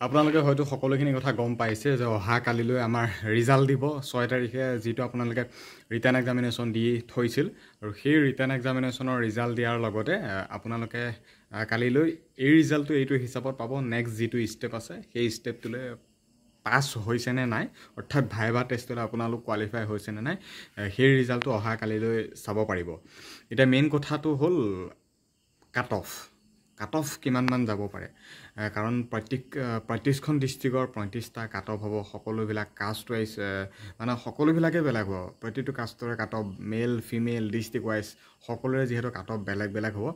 আপোনালোকে হয়তো সকলোখিনি কথা গম পাইছে যে অহা কালিলৈ আমাৰ ৰিজাল্ট দিব 6 তাৰিখে যিটো আপোনালোকে ৰিটাৰ্ণ এক্সামিনেশ্যন দি থৈছিল আৰু সেই ৰিটাৰ্ণ এক্সামিনেশ্যনৰ ৰিজাল্ট দিয়াৰ লগতে আপোনালোকে কালিলৈ এই ৰিজাল্টটো এইটো হিচাপত পাব নেক্সট যিটো ষ্টেপ আছে সেই ষ্টেপটোলৈ পাছ হৈছে নে নাই অৰ্থাৎ ভাইভা টেষ্টলৈ আপোনালোক কোৱালিফাই হৈছে নে নাই সেই ৰিজাল্টটো অহা কালিলৈ চাব পাৰিব এতিয়া মেইন কথাটো হ'ল কাট অফ কিমানমান যাব পাৰে কাৰণ প্ৰত্যেকখন ডিষ্ট্ৰিক্টৰ 35টা কাট অফ হ'ব সকলোবিলাক কাষ্ট ৱাইজ মানে সকলোবিলাকে বেলেগ হ'ব প্ৰতিটো কাষ্টৰে cut off male female district wise সকলোৰে যিহেতু কাট অফ বেলেগ বেলেগ হ'ব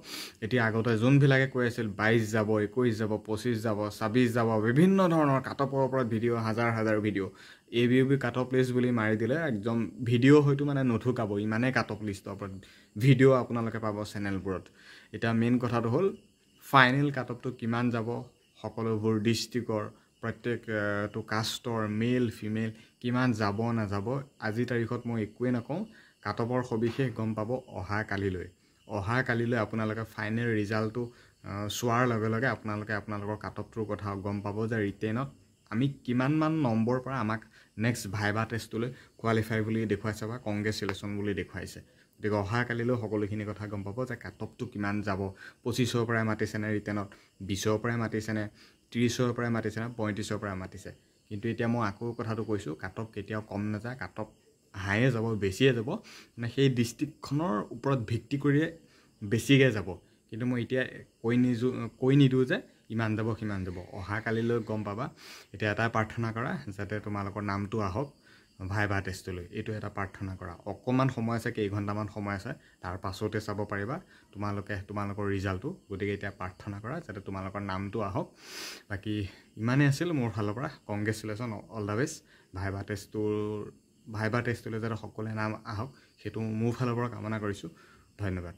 এতিয়া আগতে যোনবিলাকে কৈ আছিল 22 যাব 21 যাব 25 যাব 26 যাব বিভিন্ন ধৰণৰ কাট অফৰ ওপৰত ভিডিঅ' হাজাৰ video' ABUB cut off list বুলি মাৰি দিলে একদম ভিডিঅ' হয়তো মানে নথুকাব ইমানেই কাট অফ লিষ্টৰ ওপৰত ভিডিঅ' আপোনালোকে পাব চেনেলবোৰত এতিয়া মেইন কথাটো হ'ল ফাইনেল কাট অফটো কিমান যাব সকলোবোৰ ডিষ্ট্ৰিক্টৰ প্ৰত্যেকটো কাষ্টৰ মেল ফিমেল কিমান যাব নাযাব আজি তাৰিখত মই একোৱে নকওঁ কাট অফৰ সবিশেষ গম পাব অহা কালিলৈ আপোনালোকে ফাইনেল ৰিজাল্টটো চোৱাৰ লগে লগে আপোনালোকৰ কাট অফটোৰ কথা গম পাব যে ৰিটেনত আমি কিমানমান নম্বৰ পৰা আমাক নেক্সট ভাইভা টেষ্টলৈ কোৱালিফাই বুলি দেখুৱাইছে বা কংগ্ৰেচুলেশ্যন বুলি দেখুৱাইছে গতিকে অহা কালিলৈ সকলোখিনি কথা গম পাব যে কাট অফটো কিমান যাব 25ৰ পৰাই মাতিছেনে ৰিটেনত 20ৰ পৰাই মাতিছেনে 30ৰ পৰাই মাতিছেনে 35ৰ পৰাই মাতিছে কিন্তু এতিয়া মই আকৌ কথাটো কৈছোঁ কাট অফ কেতিয়াও কম নাযায় কাট অফ হায়ে যাব বেছিয়ে যাব মানে সেই ডিষ্ট্ৰিক্টখনৰ ওপৰত ভিত্তি কৰিয়ে বেছিকৈ যাব কিন্তু মই এতিয়া কৈ নিদিওঁ যে ইমান যাব সিমান যাব অহা কালিলৈ গম পাবা এতিয়া এটা প্ৰাৰ্থনা কৰা যাতে তোমালোকৰ নামটো আহক ভাইভা টেষ্টলৈ এইটো এটা প্ৰাৰ্থনা কৰা অকণমান সময় আছে কেইঘণ্টামান সময় আছে তাৰ পাছতে চাব পাৰিবা তোমালোকৰ ৰিজাল্টটো গতিকে এতিয়া প্ৰাৰ্থনা কৰা যাতে তোমালোকৰ নামটো আহক বাকী ইমানেই আছিল মোৰ ফালৰ পৰা congratulation all the best viva টেষ্টলৈ যাতে সকলোৰে নাম আহক সেইটো মোৰ ফালৰ পৰা কামনা কৰিছোঁ ধন্যবাদ